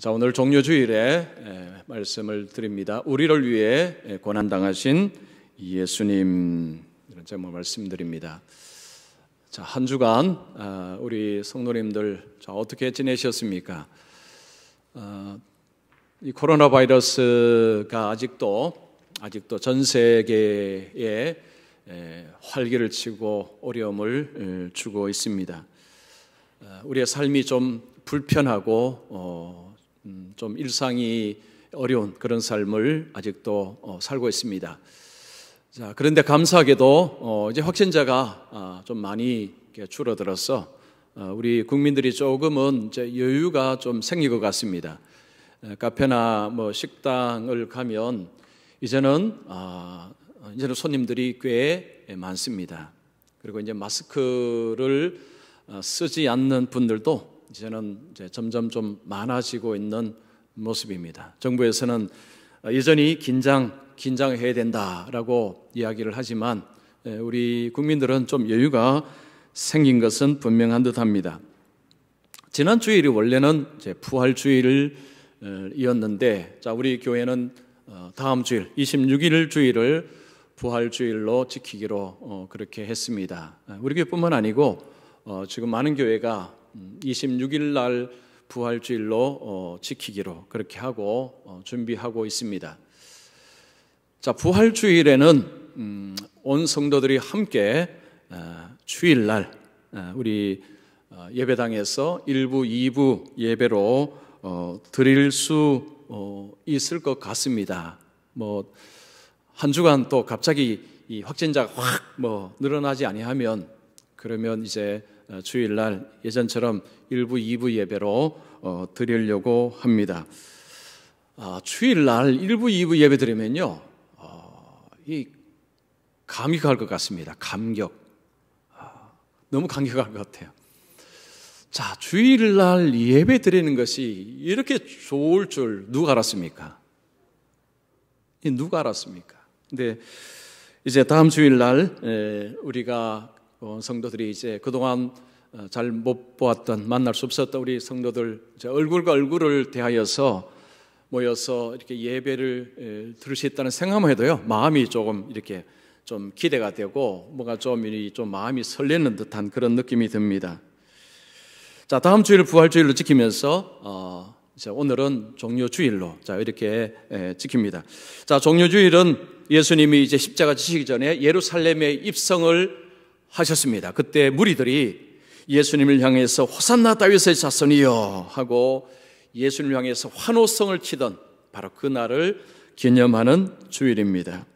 자, 오늘 종료주일에 말씀을 드립니다. 우리를 위해 고난당하신 예수님, 이런 제목 말씀드립니다. 자, 한 주간 우리 성도님들 어떻게 지내셨습니까? 이 코로나 바이러스가 아직도 전 세계에 활기를 치고 어려움을 주고 있습니다. 우리의 삶이 좀 불편하고 좀 일상이 어려운 그런 삶을 아직도 살고 있습니다. 자, 그런데 감사하게도 이제 확진자가 좀 많이 줄어들어서 우리 국민들이 조금은 이제 여유가 좀 생긴 것 같습니다. 카페나 식당을 가면 이제는 손님들이 꽤 많습니다. 그리고 이제 마스크를 쓰지 않는 분들도 이제는 점점 좀 많아지고 있는 모습입니다. 정부에서는 여전히 긴장해야 된다라고 이야기를 하지만 우리 국민들은 좀 여유가 생긴 것은 분명한 듯합니다. 지난 주일이 원래는 부활주일이었는데, 자, 우리 교회는 다음 주일 26일 주일을 부활주일로 지키기로 그렇게 했습니다. 우리 교회뿐만 아니고 지금 많은 교회가 26일 날 부활주일로 지키기로 그렇게 하고 준비하고 있습니다. 자, 부활주일에는 온 성도들이 함께 주일날 우리 예배당에서 1부, 2부 예배로 드릴 수 있을 것 같습니다. 한 주간 또 갑자기 이 확진자가 확 늘어나지 아니하면 그러면 이제 주일날 예전처럼 1부, 2부 예배로 드리려고 합니다. 주일날 1부, 2부 예배 드리면요, 이 감이 갈 것 같습니다. 감격. 너무 감격할 것 같아요. 자, 주일날 예배 드리는 것이 이렇게 좋을 줄 누가 알았습니까? 누가 알았습니까? 근데 이제 다음 주일날 우리가 성도들이 이제 그동안 잘 못 보았던, 만날 수 없었던 우리 성도들 얼굴과 얼굴을 대하여서 모여서 이렇게 예배를 들을 수 있다는 생각만 해도요, 마음이 조금 이렇게 좀 기대가 되고 뭔가 좀 마음이 설레는 듯한 그런 느낌이 듭니다. 자, 다음 주일 부활주일로 지키면서 이제 오늘은 종료주일로 이렇게 지킵니다. 자, 종료주일은 예수님이 이제 십자가 지시기 전에 예루살렘에 입성을 하셨습니다. 그때 무리들이 예수님을 향해서 호산나 다윗의 자손이여 하고 예수님을 향해서 환호성을 치던 바로 그날을 기념하는 주일입니다.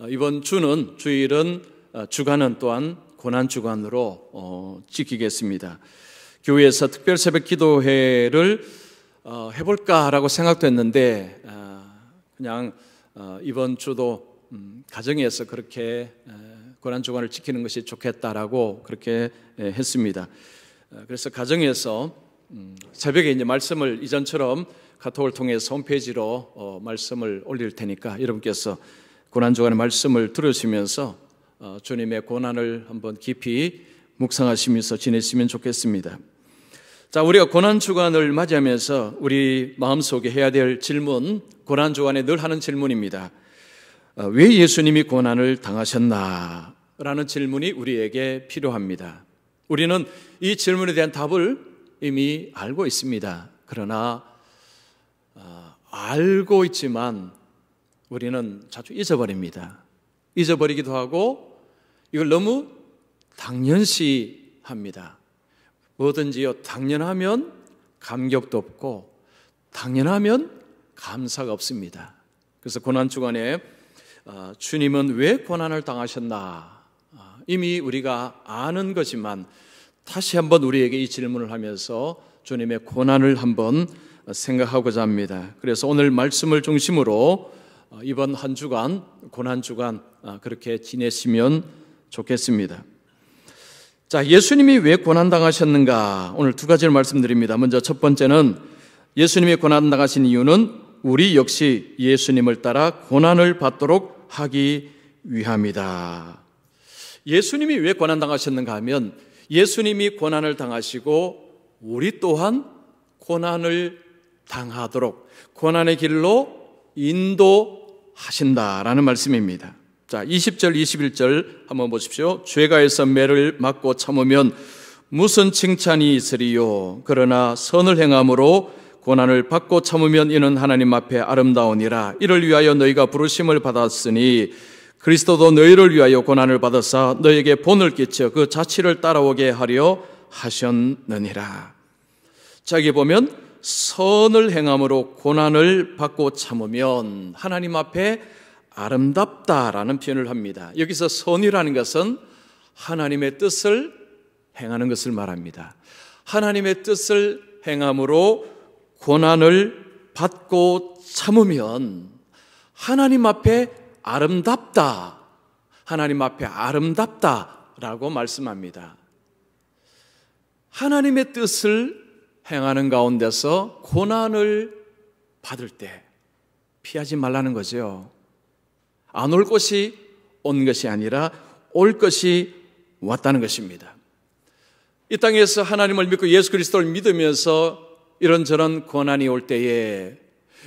이번 주일은 주간은 또한 고난주간으로 지키겠습니다. 교회에서 특별 새벽 기도회를 해볼까라고 생각도 했는데 그냥 이번 주도 가정에서 그렇게 고난주간을 지키는 것이 좋겠다라고 그렇게 했습니다. 그래서 가정에서 새벽에 이제 말씀을 이전처럼 카톡을 통해서 홈페이지로 말씀을 올릴 테니까 여러분께서 고난주간의 말씀을 들으시면서 주님의 고난을 한번 깊이 묵상하시면서 지내시면 좋겠습니다. 자, 우리가 고난주간을 맞이하면서 우리 마음속에 해야 될 질문, 고난주간에 늘 하는 질문입니다. 왜 예수님이 고난을 당하셨나? 라는 질문이 우리에게 필요합니다. 우리는 이 질문에 대한 답을 이미 알고 있습니다. 그러나 알고 있지만 우리는 자주 잊어버립니다. 잊어버리기도 하고 이걸 너무 당연시합니다. 뭐든지요, 당연하면 감격도 없고 당연하면 감사가 없습니다. 그래서 고난주간에 주님은 왜 고난을 당하셨나? 이미 우리가 아는 거지만 다시 한번 우리에게 이 질문을 하면서 주님의 고난을 한번 생각하고자 합니다. 그래서 오늘 말씀을 중심으로 이번 한 주간, 고난주간 그렇게 지내시면 좋겠습니다. 자, 예수님이 왜 고난당하셨는가? 오늘 두 가지를 말씀드립니다. 먼저 첫 번째는 예수님이 고난당하신 이유는 우리 역시 예수님을 따라 고난을 받도록 하기 위함이다. 예수님이 왜 고난당하셨는가 하면 예수님이 고난을 당하시고 우리 또한 고난을 당하도록 고난의 길로 인도하신다라는 말씀입니다. 자, 20절, 21절 한번 보십시오. 죄가 해서 매를 맞고 참으면 무슨 칭찬이 있으리요? 그러나 선을 행함으로 고난을 받고 참으면 이는 하나님 앞에 아름다우니라. 이를 위하여 너희가 부르심을 받았으니 그리스도도 너희를 위하여 고난을 받으사 너희에게 본을 끼쳐 그 자취를 따라오게 하려 하셨느니라. 자, 여기 보면 선을 행함으로 고난을 받고 참으면 하나님 앞에 아름답다라는 표현을 합니다. 여기서 선이라는 것은 하나님의 뜻을 행하는 것을 말합니다. 하나님의 뜻을 행함으로 고난을 받고 참으면 하나님 앞에 아름답다, 하나님 앞에 아름답다라고 말씀합니다. 하나님의 뜻을 행하는 가운데서 고난을 받을 때 피하지 말라는 거죠. 안 올 것이 온 것이 아니라 올 것이 왔다는 것입니다. 이 땅에서 하나님을 믿고 예수 그리스도를 믿으면서 이런저런 고난이 올 때에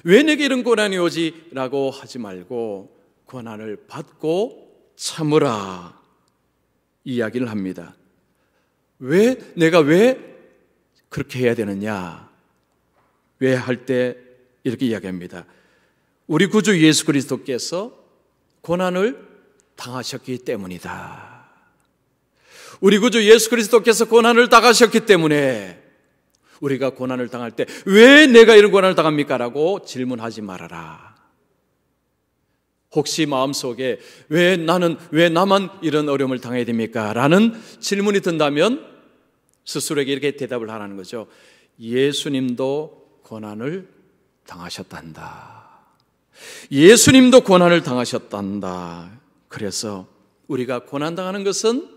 왜 내게 이런 고난이 오지? 라고 하지 말고 고난을 받고 참으라 이야기를 합니다. 내가 왜 그렇게 해야 되느냐? 왜 할 때 이렇게 이야기합니다. 우리 구주 예수 그리스도께서 고난을 당하셨기 때문이다. 우리 구주 예수 그리스도께서 고난을 당하셨기 때문에 우리가 고난을 당할 때 왜 내가 이런 고난을 당합니까? 라고 질문하지 말아라. 혹시 마음속에 왜 나만 이런 어려움을 당해야 됩니까? 라는 질문이 든다면 스스로에게 이렇게 대답을 하라는 거죠. 예수님도 고난을 당하셨단다. 예수님도 고난을 당하셨단다. 그래서 우리가 고난당하는 것은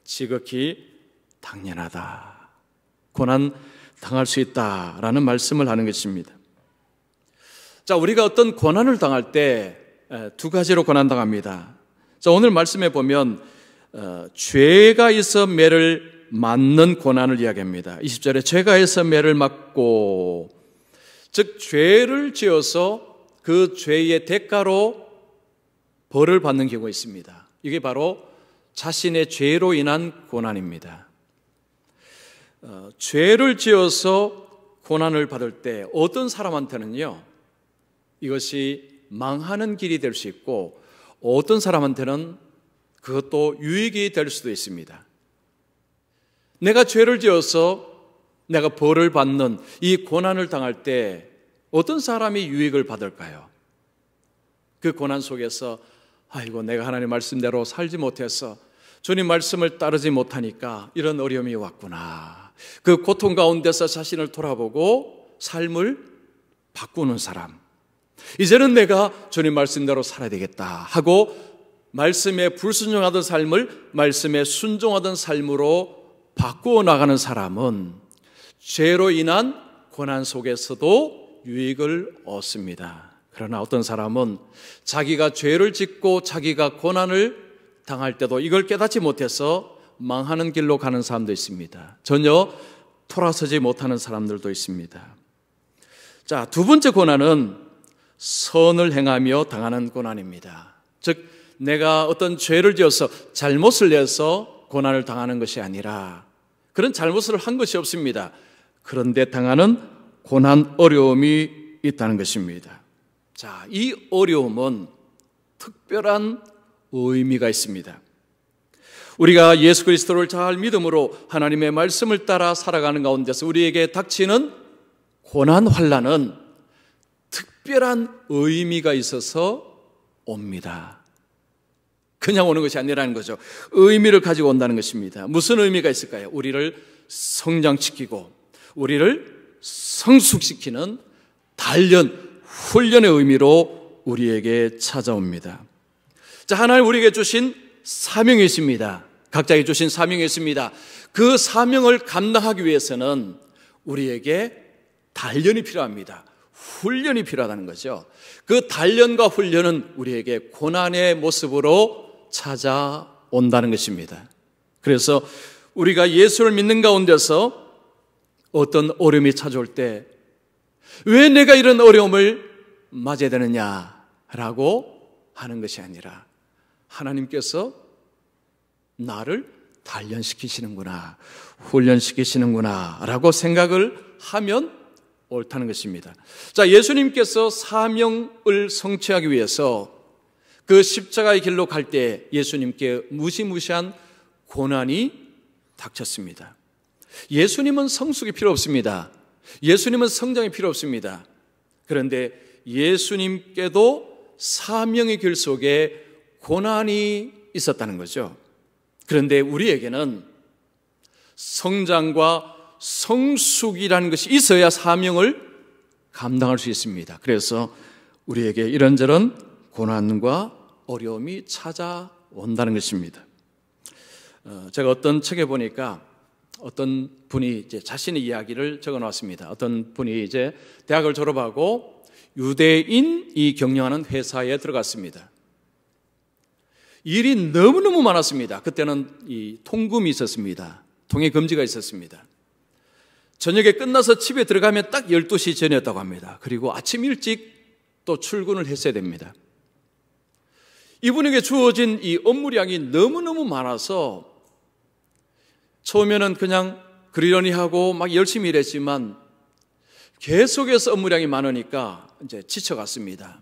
지극히 당연하다. 고난 당할 수 있다라는 말씀을 하는 것입니다. 자, 우리가 어떤 고난을 당할 때 두 가지로 고난당합니다. 자, 오늘 말씀에 보면 죄가 있어 매를 맞는 고난을 이야기합니다. 20절에 죄가 있어 매를 맞고, 즉 죄를 지어서 그 죄의 대가로 벌을 받는 경우가 있습니다. 이게 바로 자신의 죄로 인한 고난입니다. 죄를 지어서 고난을 받을 때 어떤 사람한테는요, 이것이 망하는 길이 될 수 있고 어떤 사람한테는 그것도 유익이 될 수도 있습니다. 내가 죄를 지어서 내가 벌을 받는 이 고난을 당할 때 어떤 사람이 유익을 받을까요? 그 고난 속에서 아이고 내가 하나님 말씀대로 살지 못해서 주님 말씀을 따르지 못하니까 이런 어려움이 왔구나. 그 고통 가운데서 자신을 돌아보고 삶을 바꾸는 사람, 이제는 내가 주님 말씀대로 살아야 되겠다 하고 말씀에 불순종하던 삶을 말씀에 순종하던 삶으로 바꾸어 나가는 사람은 죄로 인한 고난 속에서도 유익을 얻습니다. 그러나 어떤 사람은 자기가 죄를 짓고 자기가 고난을 당할 때도 이걸 깨닫지 못해서 망하는 길로 가는 사람도 있습니다. 전혀 돌아서지 못하는 사람들도 있습니다. 자, 두 번째 고난은 선을 행하며 당하는 고난입니다. 즉 내가 어떤 죄를 지어서 잘못을 해서 고난을 당하는 것이 아니라 그런 잘못을 한 것이 없습니다. 그런데 당하는 고난, 어려움이 있다는 것입니다. 자, 이 어려움은 특별한 의미가 있습니다. 우리가 예수 그리스도를 잘 믿음으로 하나님의 말씀을 따라 살아가는 가운데서 우리에게 닥치는 고난, 환난은 특별한 의미가 있어서 옵니다. 그냥 오는 것이 아니라는 거죠. 의미를 가지고 온다는 것입니다. 무슨 의미가 있을까요? 우리를 성장시키고 우리를 성숙시키는 단련, 훈련의 의미로 우리에게 찾아옵니다. 자, 하나님 우리에게 주신 사명이 있습니다. 각자에게 주신 사명이 있습니다. 그 사명을 감당하기 위해서는 우리에게 단련이 필요합니다. 훈련이 필요하다는 거죠. 그 단련과 훈련은 우리에게 고난의 모습으로 찾아온다는 것입니다. 그래서 우리가 예수를 믿는 가운데서 어떤 어려움이 찾아올 때 왜 내가 이런 어려움을 맞아야 되느냐라고 하는 것이 아니라 하나님께서 나를 단련시키시는구나, 훈련시키시는구나 라고 생각을 하면 옳다는 것입니다. 자, 예수님께서 사명을 성취하기 위해서 그 십자가의 길로 갈 때 예수님께 무시무시한 고난이 닥쳤습니다. 예수님은 성숙이 필요 없습니다. 예수님은 성장이 필요 없습니다. 그런데 예수님께도 사명의 길 속에 고난이 있었다는 거죠. 그런데 우리에게는 성장과 성숙이라는 것이 있어야 사명을 감당할 수 있습니다. 그래서 우리에게 이런저런 고난과 어려움이 찾아온다는 것입니다. 제가 어떤 책에 보니까 어떤 분이 이제 자신의 이야기를 적어 놨습니다. 어떤 분이 이제 대학을 졸업하고 유대인이 경영하는 회사에 들어갔습니다. 일이 너무너무 많았습니다. 그때는 이 통금이 있었습니다. 통행 금지가 있었습니다. 저녁에 끝나서 집에 들어가면 딱 12시 전이었다고 합니다. 그리고 아침 일찍 또 출근을 했어야 됩니다. 이분에게 주어진 이 업무량이 너무너무 많아서 처음에는 그냥 그러려니 하고 막 열심히 일했지만 계속해서 업무량이 많으니까 이제 지쳐갔습니다.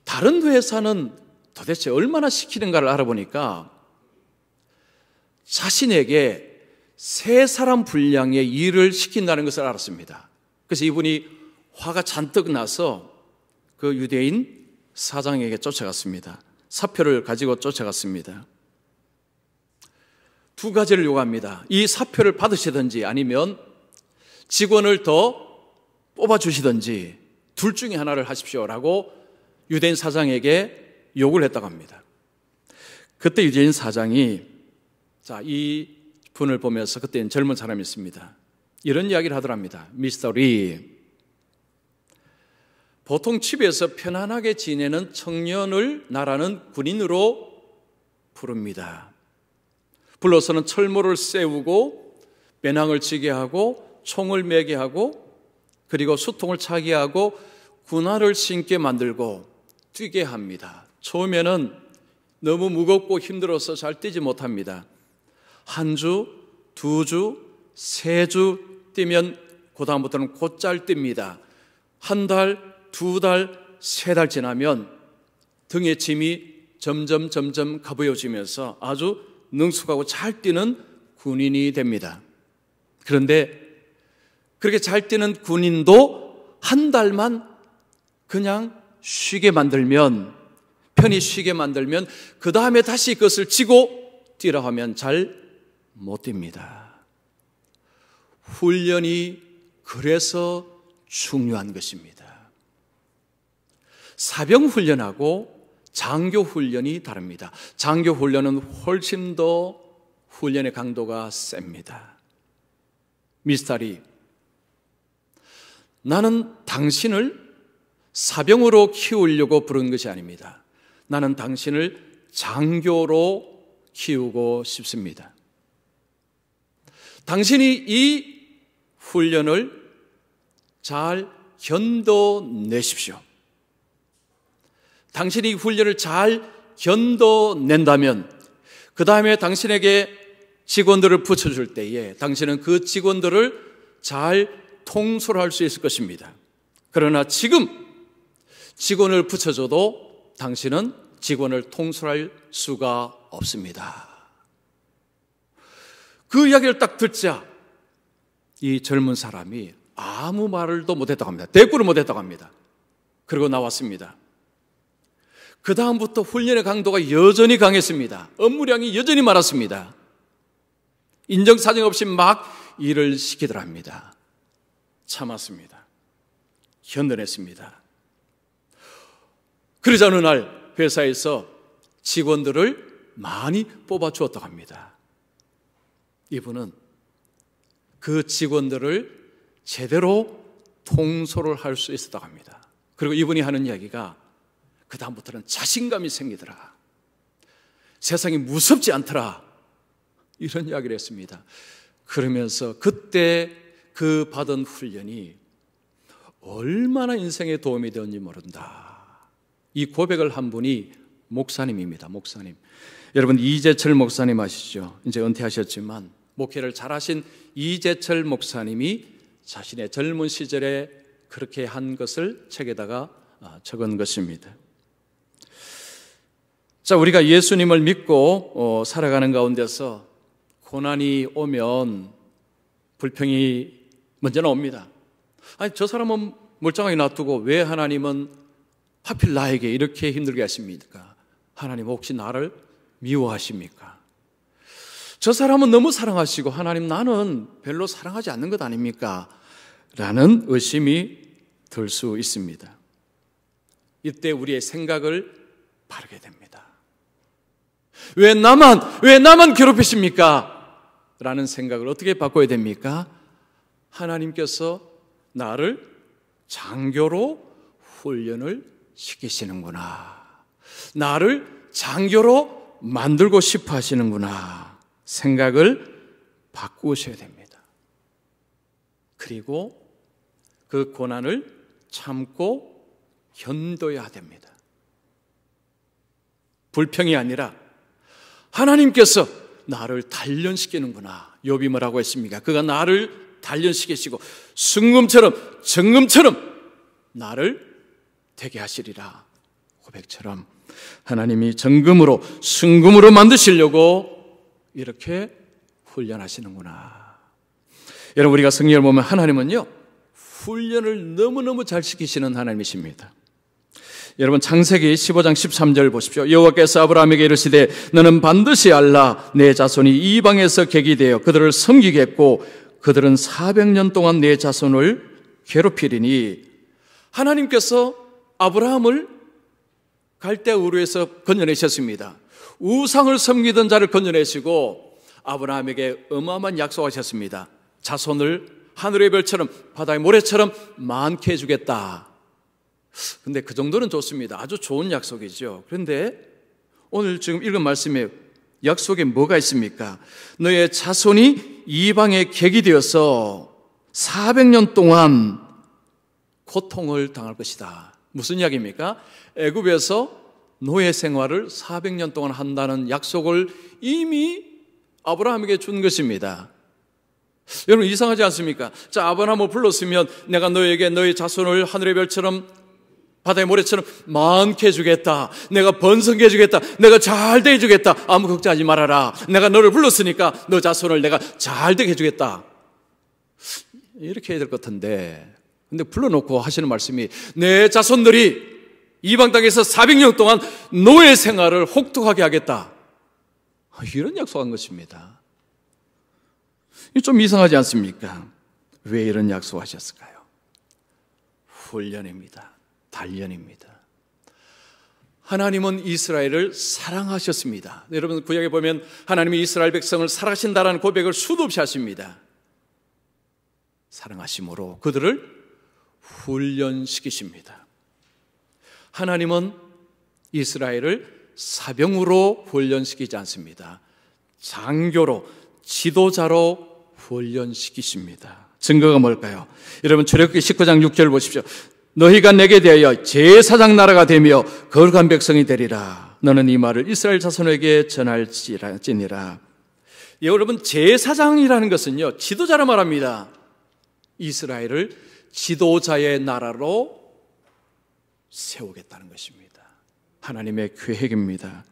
다른 회사는 도대체 얼마나 시키는가를 알아보니까 자신에게 3사람 분량의 일을 시킨다는 것을 알았습니다. 그래서 이분이 화가 잔뜩 나서 그 유대인 사장에게 쫓아갔습니다. 사표를 가지고 쫓아갔습니다. 2가지를 요구합니다. 이 사표를 받으시든지 아니면 직원을 더 뽑아주시든지 둘 중에 하나를 하십시오라고 유대인 사장에게 요구를 했다고 합니다. 그때 유대인 사장이 이 분을 보면서 그때는 젊은 사람이 있습니다. 이런 이야기를 하더랍니다. 미스터 리, 보통 집에서 편안하게 지내는 청년을 나라는 군인으로 부릅니다. 불러서는 철모를 세우고 배낭을 지게 하고 총을 매게 하고 그리고 수통을 차게 하고 군화를 신게 만들고 뛰게 합니다. 처음에는 너무 무겁고 힘들어서 잘 뛰지 못합니다. 1주, 2주, 3주 뛰면 그 다음부터는 곧잘 뜁니다. 1달, 2달, 3달 지나면 등의 짐이 점점 가벼워지면서 아주 능숙하고 잘 뛰는 군인이 됩니다. 그런데 그렇게 잘 뛰는 군인도 1달만 그냥 쉬게 만들면, 편히 쉬게 만들면 그 다음에 다시 그것을 쥐고 뛰라 하면 잘 못 뜁니다. 훈련이 그래서 중요한 것입니다. 사병훈련하고 장교훈련이 다릅니다. 장교훈련은 훨씬 더 훈련의 강도가 셉니다. 미스터 리, 나는 당신을 사병으로 키우려고 부른 것이 아닙니다. 나는 당신을 장교로 키우고 싶습니다. 당신이 이 훈련을 잘 견뎌내십시오. 당신이 이 훈련을 잘 견뎌낸다면 그 다음에 당신에게 직원들을 붙여줄 때에 당신은 그 직원들을 잘 통솔할 수 있을 것입니다. 그러나 지금 직원을 붙여줘도 당신은 직원을 통솔할 수가 없습니다. 그 이야기를 딱 듣자 이 젊은 사람이 아무 말을도 못했다고 합니다. 대꾸를 못했다고 합니다. 그리고 나왔습니다. 그 다음부터 훈련의 강도가 여전히 강했습니다. 업무량이 여전히 많았습니다. 인정사정 없이 막 일을 시키더랍니다. 참았습니다. 견뎌냈습니다. 그러자 어느 날 회사에서 직원들을 많이 뽑아주었다고 합니다. 이분은 그 직원들을 제대로 통솔을 할 수 있었다고 합니다. 그리고 이분이 하는 이야기가 그 다음부터는 자신감이 생기더라. 세상이 무섭지 않더라. 이런 이야기를 했습니다. 그러면서 그때 그 받은 훈련이 얼마나 인생에 도움이 되었는지 모른다. 이 고백을 한 분이 목사님입니다. 목사님. 여러분 이재철 목사님 아시죠? 이제 은퇴하셨지만 목회를 잘하신 이재철 목사님이 자신의 젊은 시절에 그렇게 한 것을 책에다가 적은 것입니다. 자, 우리가 예수님을 믿고 살아가는 가운데서 고난이 오면 불평이 먼저 나옵니다. 아니, 저 사람은 멀쩡하게 놔두고 왜 하나님은 하필 나에게 이렇게 힘들게 하십니까? 하나님 혹시 나를 미워하십니까? 저 사람은 너무 사랑하시고 하나님 나는 별로 사랑하지 않는 것 아닙니까? 라는 의심이 들 수 있습니다. 이때 우리의 생각을 바르게 됩니다. 왜 나만 괴롭히십니까? 라는 생각을 어떻게 바꿔야 됩니까? 하나님께서 나를 장교로 훈련을 시키시는구나. 나를 장교로 만들고 싶어 하시는구나. 생각을 바꾸셔야 됩니다. 그리고 그 고난을 참고 견뎌야 됩니다. 불평이 아니라 하나님께서 나를 단련시키는구나. 욥이 뭐라고 했습니까? 그가 나를 단련시키시고 순금처럼 정금처럼 나를 되게 하시리라. 고백처럼 하나님이 정금으로 순금으로 만드시려고 이렇게 훈련하시는구나. 여러분 우리가 성경을 보면 하나님은요 훈련을 너무너무 잘 시키시는 하나님이십니다. 여러분 창세기 15장 13절 보십시오. 여호와께서 아브라함에게 이르시되 너는 반드시 알라 내 자손이 이방에서 객이 되어 그들을 섬기겠고 그들은 400년 동안 내 자손을 괴롭히리니. 하나님께서 아브라함을 갈대 우르에서 건져내셨습니다. 우상을 섬기던 자를 건져내시고 아브라함에게 어마어마한 약속하셨습니다. 자손을 하늘의 별처럼 바다의 모래처럼 많게 해주겠다. 근데 그 정도는 좋습니다. 아주 좋은 약속이죠. 그런데 오늘 지금 읽은 말씀에 약속에 뭐가 있습니까? 너의 자손이 이방의 객이 되어서 400년 동안 고통을 당할 것이다. 무슨 이야기입니까? 애굽에서 노예 생활을 400년 동안 한다는 약속을 이미 아브라함에게 준 것입니다. 여러분 이상하지 않습니까? 자, 아브라함을 불렀으면 내가 너에게 너의 자손을 하늘의 별처럼 바다의 모래처럼 많게 해주겠다. 내가 번성게 해주겠다. 내가 잘되게 해주겠다. 아무 걱정하지 말아라. 내가 너를 불렀으니까 너 자손을 내가 잘되게 해주겠다. 이렇게 해야 될 것 같은데, 근데 불러놓고 하시는 말씀이 내 자손들이 이방 땅에서 400년 동안 노예 생활을 혹독하게 하겠다. 이런 약속한 것입니다. 좀 이상하지 않습니까? 왜 이런 약속하셨을까요? 훈련입니다. 단련입니다. 하나님은 이스라엘을 사랑하셨습니다. 여러분 구약에 보면 하나님이 이스라엘 백성을 사랑하신다라는 고백을 수도 없이 하십니다. 사랑하심으로 그들을 훈련시키십니다. 하나님은 이스라엘을 사병으로 훈련시키지 않습니다. 장교로, 지도자로 훈련시키십니다. 증거가 뭘까요? 여러분 출애굽기 19장 6절 보십시오. 너희가 내게 대하여 제사장 나라가 되며 거룩한 백성이 되리라. 너는 이 말을 이스라엘 자손에게 전할지니라. 여러분 제사장이라는 것은요 지도자라 말합니다. 이스라엘을 지도자의 나라로 세우겠다는 것입니다. 하나님의 계획입니다.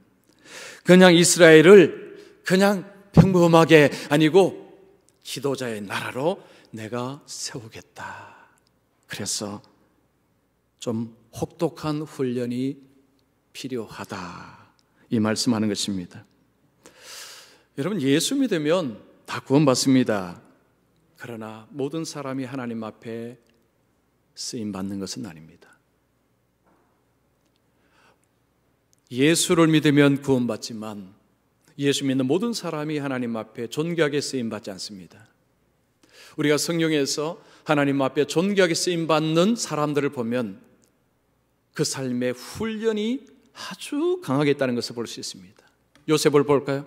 그냥 이스라엘을 그냥 평범하게 아니고 지도자의 나라로 내가 세우겠다. 그래서 좀 혹독한 훈련이 필요하다. 이 말씀하는 것입니다. 여러분 예수 믿으면 다 구원받습니다. 그러나 모든 사람이 하나님 앞에 쓰임받는 것은 아닙니다. 예수를 믿으면 구원받지만 예수 믿는 모든 사람이 하나님 앞에 존귀하게 쓰임받지 않습니다. 우리가 성경에서 하나님 앞에 존귀하게 쓰임받는 사람들을 보면 그 삶의 훈련이 아주 강하게 있다는 것을 볼 수 있습니다. 요셉을 볼까요?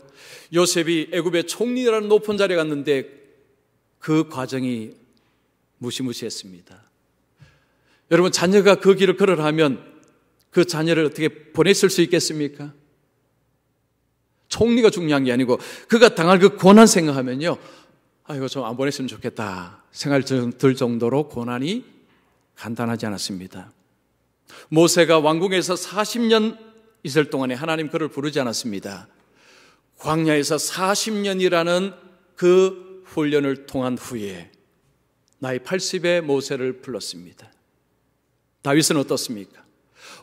요셉이 애굽의 총리라는 높은 자리에 갔는데 그 과정이 무시무시했습니다. 여러분, 자녀가 그 길을 걸으라면 그 자녀를 어떻게 보냈을 수 있겠습니까? 총리가 중요한 게 아니고 그가 당할 그 고난 생각하면요, 이거 좀 안 보냈으면 좋겠다 생각이 들 정도로 고난이 간단하지 않았습니다. 모세가 왕궁에서 40년 있을 동안에 하나님 그를 부르지 않았습니다. 광야에서 40년이라는 그 훈련을 통한 후에 나이 80의 모세를 불렀습니다. 다윗은 어떻습니까?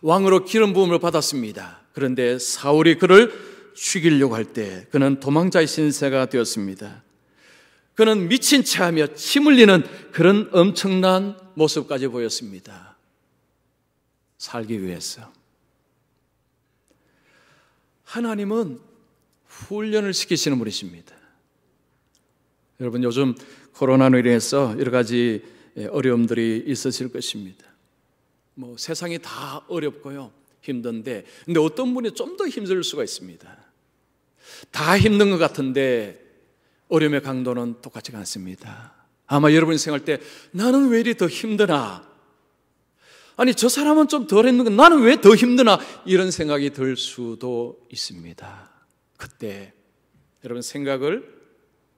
왕으로 기름 부음을 받았습니다. 그런데 사울이 그를 죽이려고 할 때 그는 도망자의 신세가 되었습니다. 그는 미친 체하며 침 흘리는 그런 엄청난 모습까지 보였습니다. 살기 위해서. 하나님은 훈련을 시키시는 분이십니다. 여러분, 요즘 코로나로 인해서 여러 가지 어려움들이 있으실 것입니다. 세상이 다 어렵고요, 힘든데, 근데 어떤 분이 좀 더 힘들 수가 있습니다. 다 힘든 것 같은데 어려움의 강도는 똑같지가 않습니다. 아마 여러분이 생각할 때 나는 왜 이리 더 힘드나? 아니, 저 사람은 좀 덜 했는데 나는 왜 더 힘드나? 이런 생각이 들 수도 있습니다. 그때 여러분 생각을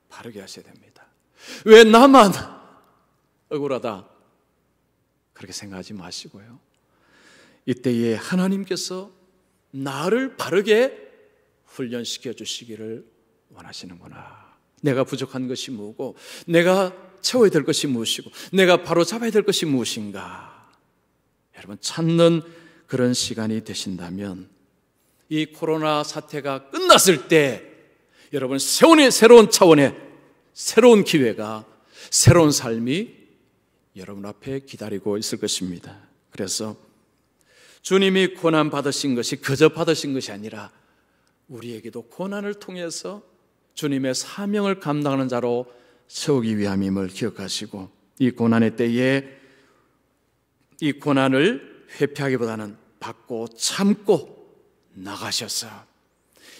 바르게 하셔야 됩니다. 왜 나만 억울하다? 그렇게 생각하지 마시고요, 이때에 하나님께서 나를 바르게 훈련시켜 주시기를 원하시는구나. 내가 부족한 것이 뭐고, 내가 채워야 될 것이 무엇이고, 내가 바로 잡아야 될 것이 무엇인가. 여러분, 찾는 그런 시간이 되신다면 이 코로나 사태가 끝났을 때 여러분, 새로운 차원의 새로운 기회가, 새로운 삶이 여러분 앞에 기다리고 있을 것입니다. 그래서 주님이 고난 받으신 것이 그저 받으신 것이 아니라 우리에게도 고난을 통해서 주님의 사명을 감당하는 자로 세우기 위함임을 기억하시고, 이 고난의 때에 이 고난을 회피하기보다는 받고 참고 나가셔서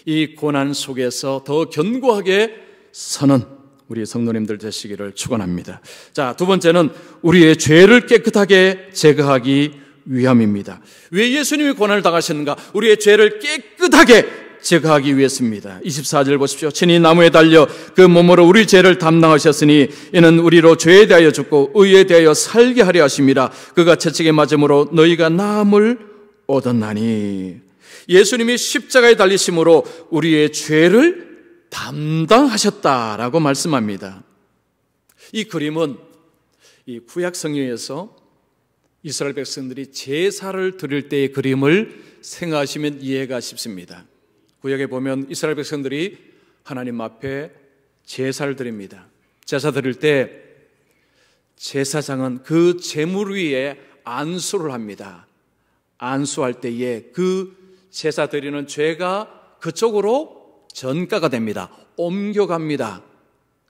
이 고난 속에서 더 견고하게 서는 우리 성도님들 되시기를 축원합니다. 자, 두 번째는 우리의 죄를 깨끗하게 제거하기 위함입니다. 왜 예수님이 고난을 당하셨는가? 우리의 죄를 깨끗하게 제거하기 위해서입니다. 24절 보십시오. 친히 나무에 달려 그 몸으로 우리 죄를 담당하셨으니 이는 우리로 죄에 대하여 죽고 의에 대하여 살게 하려 하심이라. 그가 채찍에 맞음으로 너희가 나음을 얻었나니. 예수님이 십자가에 달리심으로 우리의 죄를 담당하셨다라고 말씀합니다. 이 그림은 이 구약 성경에서 이스라엘 백성들이 제사를 드릴 때의 그림을 생각하시면 이해가 쉽습니다. 구약에 보면 이스라엘 백성들이 하나님 앞에 제사를 드립니다. 제사 드릴 때 제사장은 그 제물 위에 안수를 합니다. 안수할 때에 그 제사 드리는 죄가 그쪽으로 전가가 됩니다. 옮겨갑니다.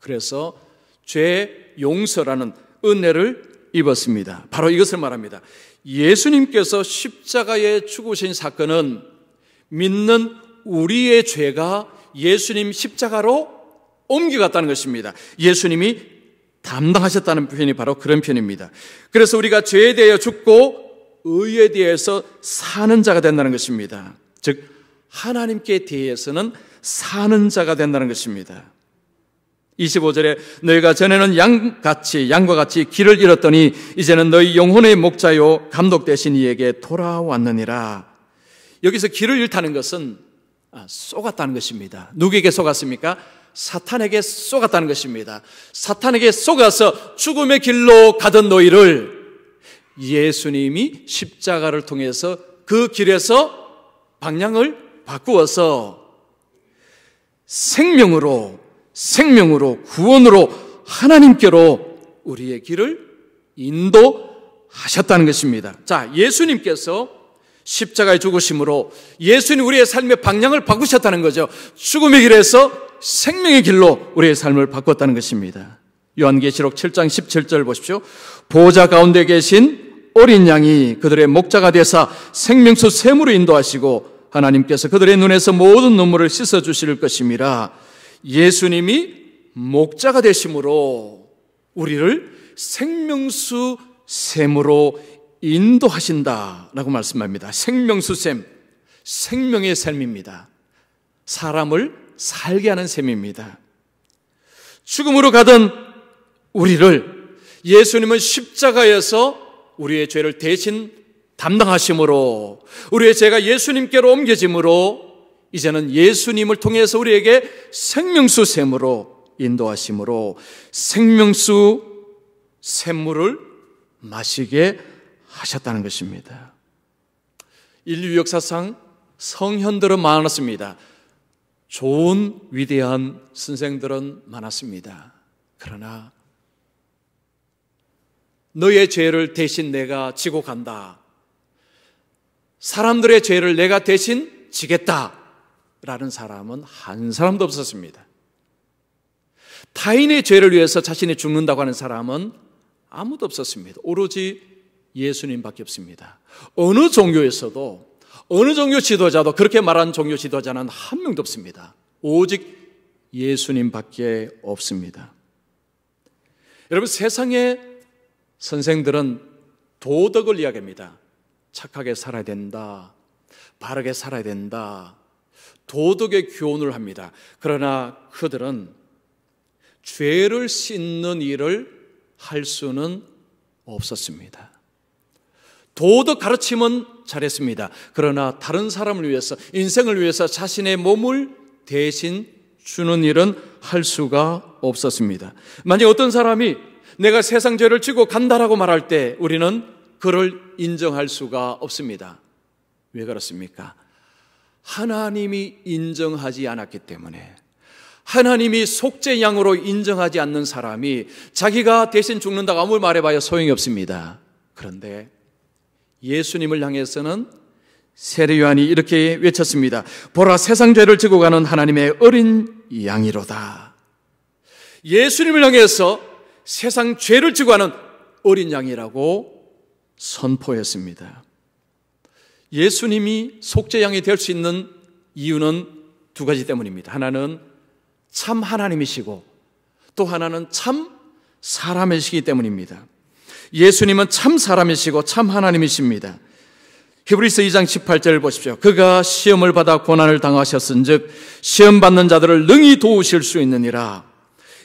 그래서 죄 용서라는 은혜를 입었습니다. 바로 이것을 말합니다. 예수님께서 십자가에 죽으신 사건은 믿는 우리의 죄가 예수님 십자가로 옮겨갔다는 것입니다. 예수님이 담당하셨다는 표현이 바로 그런 표현입니다. 그래서 우리가 죄에 대하여 죽고 의에 대해서 사는 자가 된다는 것입니다. 즉 하나님께 대해서는 사는 자가 된다는 것입니다. 25절에 너희가 전에는 양과 같이 길을 잃었더니 이제는 너희 영혼의 목자요 감독 되신 이에게 돌아왔느니라. 여기서 길을 잃다는 것은 쏘갔다는 것입니다. 누구에게 쏘갔습니까? 사탄에게 쏘갔다는 것입니다. 사탄에게 쏘가서 죽음의 길로 가던 너희를 예수님이 십자가를 통해서 그 길에서 방향을 바꾸어서 생명으로 구원으로 하나님께로 우리의 길을 인도하셨다는 것입니다. 자, 예수님께서 십자가에 죽으심으로 예수님 우리의 삶의 방향을 바꾸셨다는 거죠. 죽음의 길에서 생명의 길로 우리의 삶을 바꿨다는 것입니다. 요한계시록 7장 17절 보십시오. 보호자 가운데 계신 어린 양이 그들의 목자가 되사 생명수 샘으로 인도하시고 하나님께서 그들의 눈에서 모든 눈물을 씻어주실 것임이라. 예수님이 목자가 되심으로 우리를 생명수 샘으로 인도하신다라고 말씀합니다. 생명수 샘, 생명의 샘입니다. 사람을 살게 하는 샘입니다. 죽음으로 가던 우리를 예수님은 십자가에서 우리의 죄를 대신 담당하심으로, 우리의 죄가 예수님께로 옮겨짐으로 이제는 예수님을 통해서 우리에게 생명수 샘으로 인도하심으로 생명수 샘물을 마시게 하셨다는 것입니다. 인류 역사상 성현들은 많았습니다. 좋은 위대한 선생들은 많았습니다. 그러나 너의 죄를 대신 내가 지고 간다, 사람들의 죄를 내가 대신 지겠다라는 사람은 한 사람도 없었습니다. 타인의 죄를 위해서 자신이 죽는다고 하는 사람은 아무도 없었습니다. 오로지 예수님밖에 없습니다. 어느 종교에서도, 어느 종교 지도자도 그렇게 말하는 종교 지도자는 한 명도 없습니다. 오직 예수님밖에 없습니다. 여러분, 세상의 선생들은 도덕을 이야기합니다. 착하게 살아야 된다, 바르게 살아야 된다, 도덕의 교훈을 합니다. 그러나 그들은 죄를 씻는 일을 할 수는 없었습니다. 도덕 가르침은 잘했습니다. 그러나 다른 사람을 위해서, 인생을 위해서 자신의 몸을 대신 주는 일은 할 수가 없었습니다. 만약 어떤 사람이 내가 세상 죄를 지고 간다라고 말할 때 우리는 그를 인정할 수가 없습니다. 왜 그렇습니까? 하나님이 인정하지 않았기 때문에. 하나님이 속죄 양으로 인정하지 않는 사람이 자기가 대신 죽는다고 아무리 말해봐야 소용이 없습니다. 그런데 예수님을 향해서는 세례 요한이 이렇게 외쳤습니다. 보라, 세상 죄를 지고 가는 하나님의 어린 양이로다. 예수님을 향해서 세상 죄를 지고 가는 어린 양이라고 선포했습니다. 예수님이 속죄 양이 될 수 있는 이유는 두 가지 때문입니다. 하나는 참 하나님이시고 또 하나는 참 사람이시기 때문입니다. 예수님은 참 사람이시고 참 하나님이십니다. 히브리서 2장 18절을 보십시오. 그가 시험을 받아 고난을 당하셨은즉 시험 받는 자들을 능히 도우실 수 있느니라.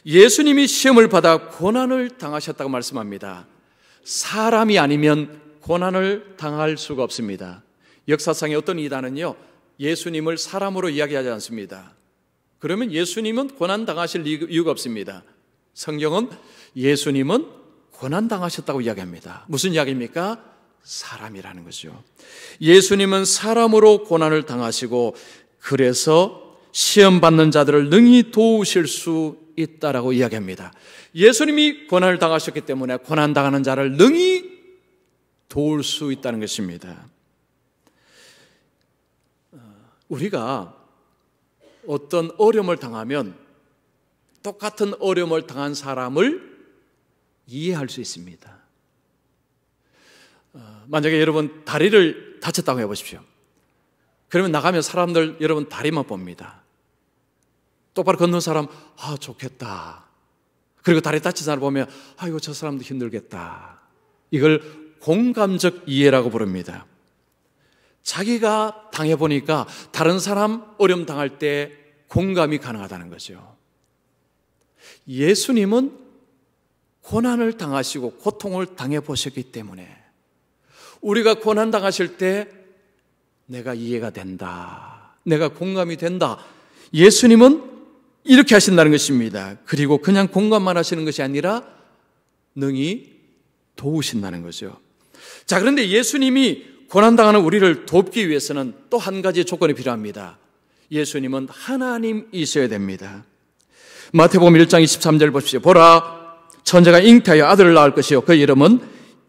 예수님이 시험을 받아 고난을 당하셨다고 말씀합니다. 사람이 아니면 고난을 당할 수가 없습니다. 역사상의 어떤 이단은요, 예수님을 사람으로 이야기하지 않습니다. 그러면 예수님은 고난 당하실 이유가 없습니다. 성경은 예수님은 고난 당하셨다고 이야기합니다. 무슨 이야기입니까? 사람이라는 거죠. 예수님은 사람으로 고난을 당하시고 그래서 시험 받는 자들을 능히 도우실 수 있다라고 이야기합니다. 예수님이 고난을 당하셨기 때문에 고난 당하는 자를 능히 도울 수 있다는 것입니다. 우리가 어떤 어려움을 당하면 똑같은 어려움을 당한 사람을 이해할 수 있습니다. 만약에 여러분 다리를 다쳤다고 해보십시오. 그러면 나가면 사람들 여러분 다리만 봅니다. 똑바로 걷는 사람, 아, 좋겠다. 그리고 다리 다친 사람 보면, 아이고, 저 사람도 힘들겠다. 이걸 공감적 이해라고 부릅니다. 자기가 당해보니까 다른 사람 어려움 당할 때 공감이 가능하다는 거죠. 예수님은 고난을 당하시고 고통을 당해보셨기 때문에 우리가 고난 당하실 때 내가 이해가 된다, 내가 공감이 된다. 예수님은 이렇게 하신다는 것입니다. 그리고 그냥 공감만 하시는 것이 아니라 능히 도우신다는 거죠. 자, 그런데 예수님이 고난당하는 우리를 돕기 위해서는 또 한 가지 조건이 필요합니다. 예수님은 하나님이셔야 됩니다. 마태복음 1장 23절 보십시오. 보라, 천자가 잉태하여 아들을 낳을 것이요 그 이름은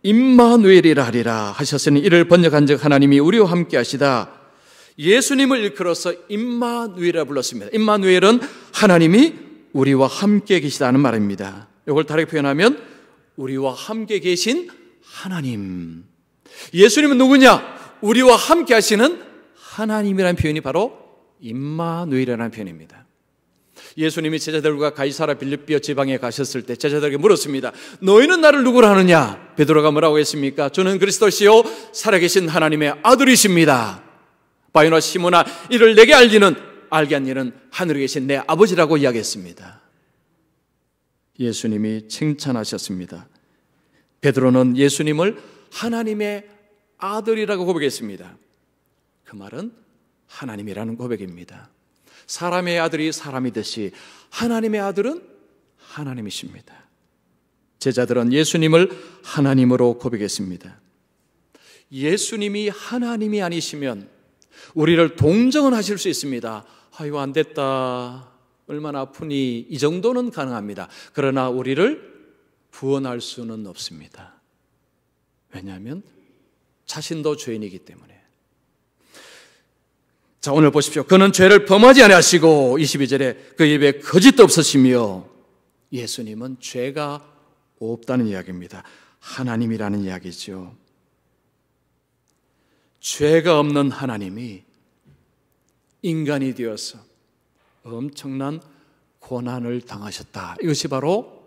임마누엘이라 하리라 하셨으니 이를 번역한즉 하나님이 우리와 함께 하시다. 예수님을 일컬어서 임마누엘이라 불렀습니다. 임마누엘은 하나님이 우리와 함께 계시다는 말입니다. 이걸 다르게 표현하면 우리와 함께 계신 하나님. 예수님은 누구냐? 우리와 함께 하시는 하나님이라는 표현이 바로 임마누엘이라는 표현입니다. 예수님이 제자들과 가이사랴 빌립보 지방에 가셨을 때 제자들에게 물었습니다. 너희는 나를 누구라 하느냐? 베드로가 뭐라고 했습니까? 주는 그리스도시요 살아계신 하나님의 아들이십니다. 바요나 시몬아, 이를 내게 알게 한 이는 하늘에 계신 내 아버지라고 이야기했습니다. 예수님이 칭찬하셨습니다. 베드로는 예수님을 하나님의 아들이라고 고백했습니다. 그 말은 하나님이라는 고백입니다. 사람의 아들이 사람이듯이 하나님의 아들은 하나님이십니다. 제자들은 예수님을 하나님으로 고백했습니다. 예수님이 하나님이 아니시면 우리를 동정은 하실 수 있습니다. 아이고 안 됐다, 얼마나 아프니, 이 정도는 가능합니다. 그러나 우리를 구원할 수는 없습니다. 왜냐하면 자신도 죄인이기 때문에. 자, 오늘 보십시오. 그는 죄를 범하지 아니하시고 22절에 그 입에 거짓도 없으시며, 예수님은 죄가 없다는 이야기입니다. 하나님이라는 이야기죠. 죄가 없는 하나님이 인간이 되어서 엄청난 고난을 당하셨다. 이것이 바로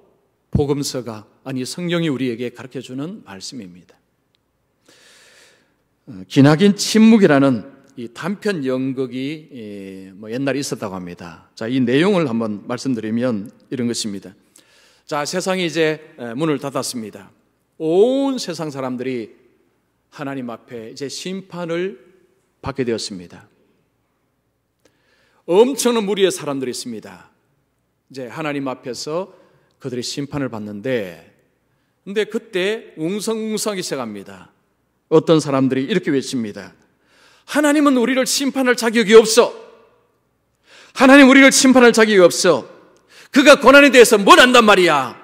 복음서가, 아니 성경이 우리에게 가르쳐주는 말씀입니다. 기나긴 침묵이라는 이 단편 연극이 옛날에 있었다고 합니다. 자, 이 내용을 한번 말씀드리면 이런 것입니다. 자, 세상이 이제 문을 닫았습니다. 온 세상 사람들이 하나님 앞에 이제 심판을 받게 되었습니다. 엄청난 무리의 사람들이 있습니다. 이제 하나님 앞에서 그들이 심판을 받는데, 근데 그때 웅성웅성하기 시작합니다. 어떤 사람들이 이렇게 외칩니다. 하나님은 우리를 심판할 자격이 없어. 하나님 우리를 심판할 자격이 없어. 그가 고난에 대해서 뭘 안단 말이야.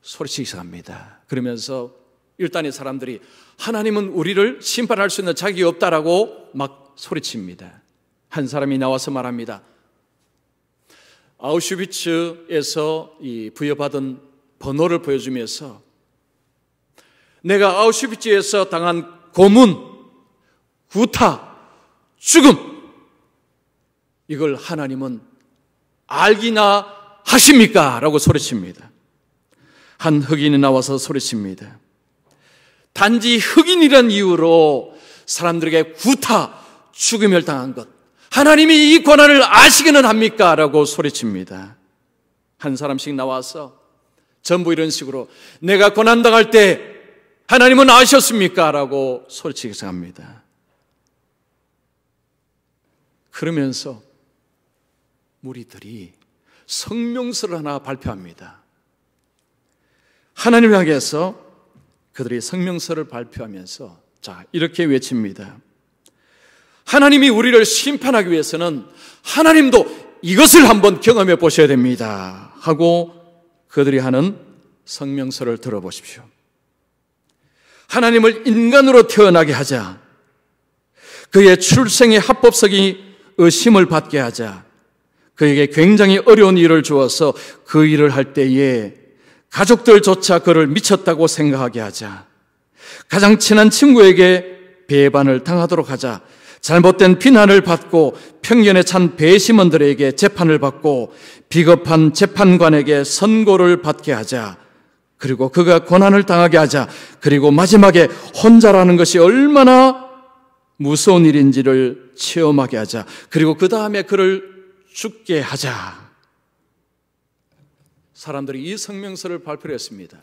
소리치기 시작합니다. 그러면서 일단의 사람들이 하나님은 우리를 심판할 수 있는 자격이 없다라고 막 소리칩니다. 한 사람이 나와서 말합니다. 아우슈비츠에서 이 부여받은 번호를 보여주면서 내가 아우슈비츠에서 당한 고문, 구타, 죽음, 이걸 하나님은 알기나 하십니까? 라고 소리칩니다. 한 흑인이 나와서 소리칩니다. 단지 흑인이란 이유로 사람들에게 구타, 죽음을 당한 것, 하나님이 이 고난을 아시기는 합니까? 라고 소리칩니다. 한 사람씩 나와서 전부 이런 식으로 내가 고난당할 때 하나님은 아셨습니까? 라고 소리치기 시작합니다. 그러면서 무리들이 성명서를 하나 발표합니다. 하나님을 향해서 그들이 성명서를 발표하면서 자, 이렇게 외칩니다. 하나님이 우리를 심판하기 위해서는 하나님도 이것을 한번 경험해 보셔야 됩니다 하고 그들이 하는 성명서를 들어보십시오. 하나님을 인간으로 태어나게 하자, 그의 출생의 합법성이 의심을 받게 하자, 그에게 굉장히 어려운 일을 주어서 그 일을 할 때에 가족들조차 그를 미쳤다고 생각하게 하자, 가장 친한 친구에게 배반을 당하도록 하자, 잘못된 비난을 받고 편견에 찬 배심원들에게 재판을 받고 비겁한 재판관에게 선고를 받게 하자, 그리고 그가 고난을 당하게 하자, 그리고 마지막에 혼자라는 것이 얼마나 무서운 일인지를 체험하게 하자, 그리고 그 다음에 그를 죽게 하자. 사람들이 이 성명서를 발표를 했습니다.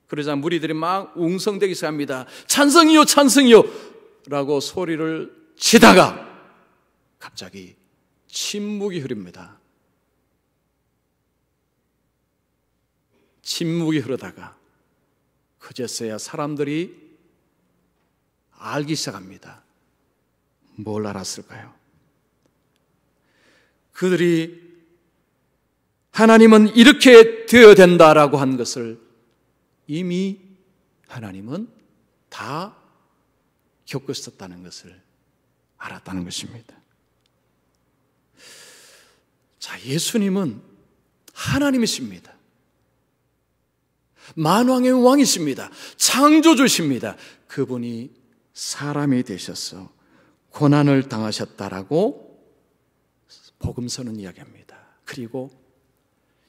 그러자 무리들이 막 웅성대기 시작합니다. 찬성이요, 찬성이요 라고 소리를 치다가 갑자기 침묵이 흐릅니다. 침묵이 흐르다가 그제서야 사람들이 알기 시작합니다. 뭘 알았을까요? 그들이 하나님은 이렇게 되어야 된다라고 한 것을 이미 하나님은 다 겪으셨다는 것을 알았다는 것입니다. 자, 예수님은 하나님이십니다. 만왕의 왕이십니다. 창조주십니다. 그분이 사람이 되셔서 고난을 당하셨다라고 복음서는 이야기합니다. 그리고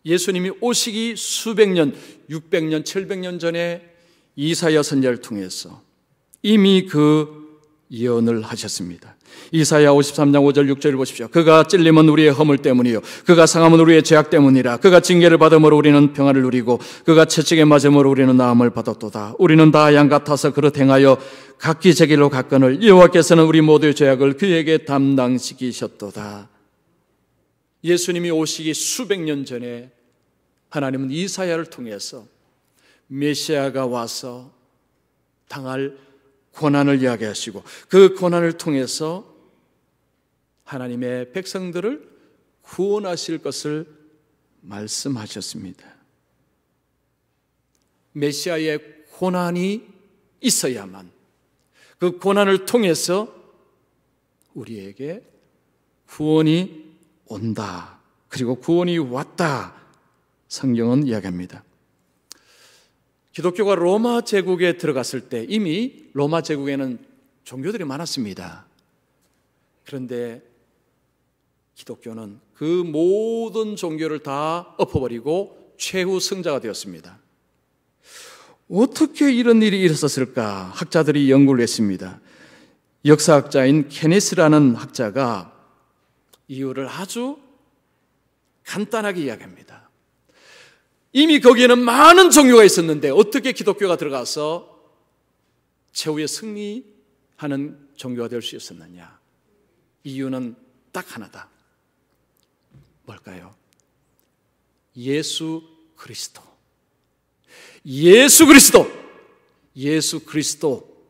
예수님이 오시기 수백 년, 600년, 700년 전에 이사야 선지자를 통해서 이미 그 예언을 하셨습니다. 이사야 53장 5절 6절을 보십시오. 그가 찔림은 우리의 허물 때문이요 그가 상함은 우리의 죄악 때문이라. 그가 징계를 받음으로 우리는 평안을 누리고 그가 채찍에 맞음으로 우리는 나음을 받았도다. 우리는 다 양 같아서 그릇 행하여 각기 제 길로 갔거늘 여호와께서는 우리 모두의 죄악을 그에게 담당시키셨도다. 예수님이 오시기 수백 년 전에 하나님은 이사야를 통해서 메시아가 와서 당할 고난을 이야기하시고 그 고난을 통해서 하나님의 백성들을 구원하실 것을 말씀하셨습니다. 메시아의 고난이 있어야만 그 고난을 통해서 우리에게 구원이 온다. 그리고 구원이 왔다. 성경은 이야기합니다. 기독교가 로마 제국에 들어갔을 때 이미 로마 제국에는 종교들이 많았습니다. 그런데 기독교는 그 모든 종교를 다 엎어버리고 최후 승자가 되었습니다. 어떻게 이런 일이 일어섰을까? 학자들이 연구를 했습니다. 역사학자인 케네스라는 학자가 이유를 아주 간단하게 이야기합니다. 이미 거기에는 많은 종교가 있었는데 어떻게 기독교가 들어가서 최후의 승리하는 종교가 될 수 있었느냐? 이유는 딱 하나다. 뭘까요? 예수 그리스도. 예수 그리스도. 예수 그리스도.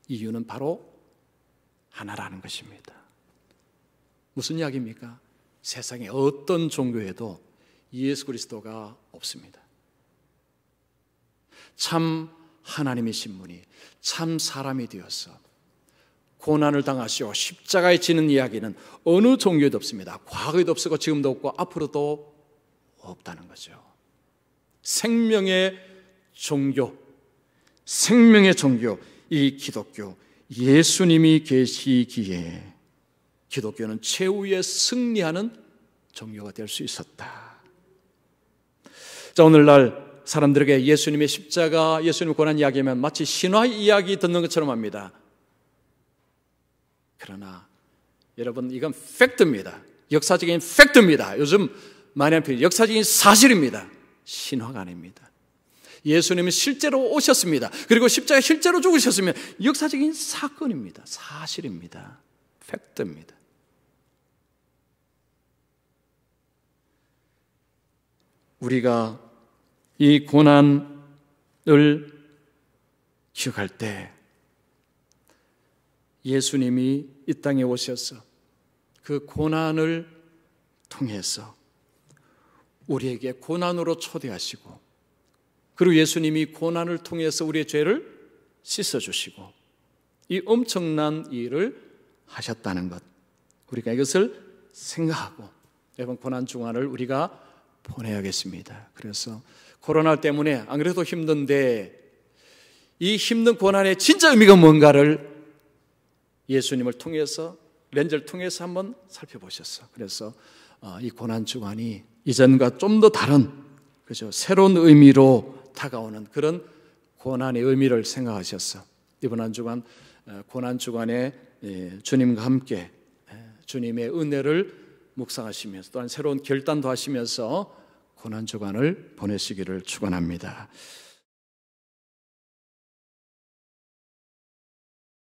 이유는 바로 하나라는 것입니다. 무슨 이야기입니까? 세상에 어떤 종교에도 예수 그리스도가 없습니다. 참 하나님이신 분이 참 사람이 되어서 고난을 당하시고 십자가에 지는 이야기는 어느 종교에도 없습니다. 과거에도 없었고 지금도 없고 앞으로도 없다는 거죠. 생명의 종교, 생명의 종교, 이 기독교, 예수님이 계시기에 기독교는 최후의 승리하는 종교가 될 수 있었다. 자, 오늘날 사람들에게 예수님의 십자가, 예수님의 고난 이야기하면 마치 신화 이야기 듣는 것처럼 합니다. 그러나 여러분, 이건 팩트입니다. 역사적인 팩트입니다. 요즘 많이 하는 표현, 역사적인 사실입니다. 신화가 아닙니다. 예수님은 실제로 오셨습니다. 그리고 십자가에 실제로 죽으셨으면 역사적인 사건입니다. 사실입니다. 팩트입니다. 우리가 이 고난을 기억할 때 예수님이 이 땅에 오셔서 그 고난을 통해서 우리에게 고난으로 초대하시고 그리고 예수님이 고난을 통해서 우리의 죄를 씻어주시고 이 엄청난 일을 하셨다는 것, 우리가 이것을 생각하고 이번 고난 주간을 우리가 보내야겠습니다. 그래서 코로나 때문에 안 그래도 힘든데 이 힘든 고난의 진짜 의미가 뭔가를 예수님을 통해서, 렌즈를 통해서 한번 살펴보셨어. 그래서 이 고난 주간이 이전과 좀 더 다른, 그죠, 새로운 의미로 다가오는 그런 고난의 의미를 생각하셨어. 이번 한 주간 고난 주간에 주님과 함께 주님의 은혜를 묵상하시면서 또한 새로운 결단도 하시면서 고난 주간을 보내시기를 축원합니다.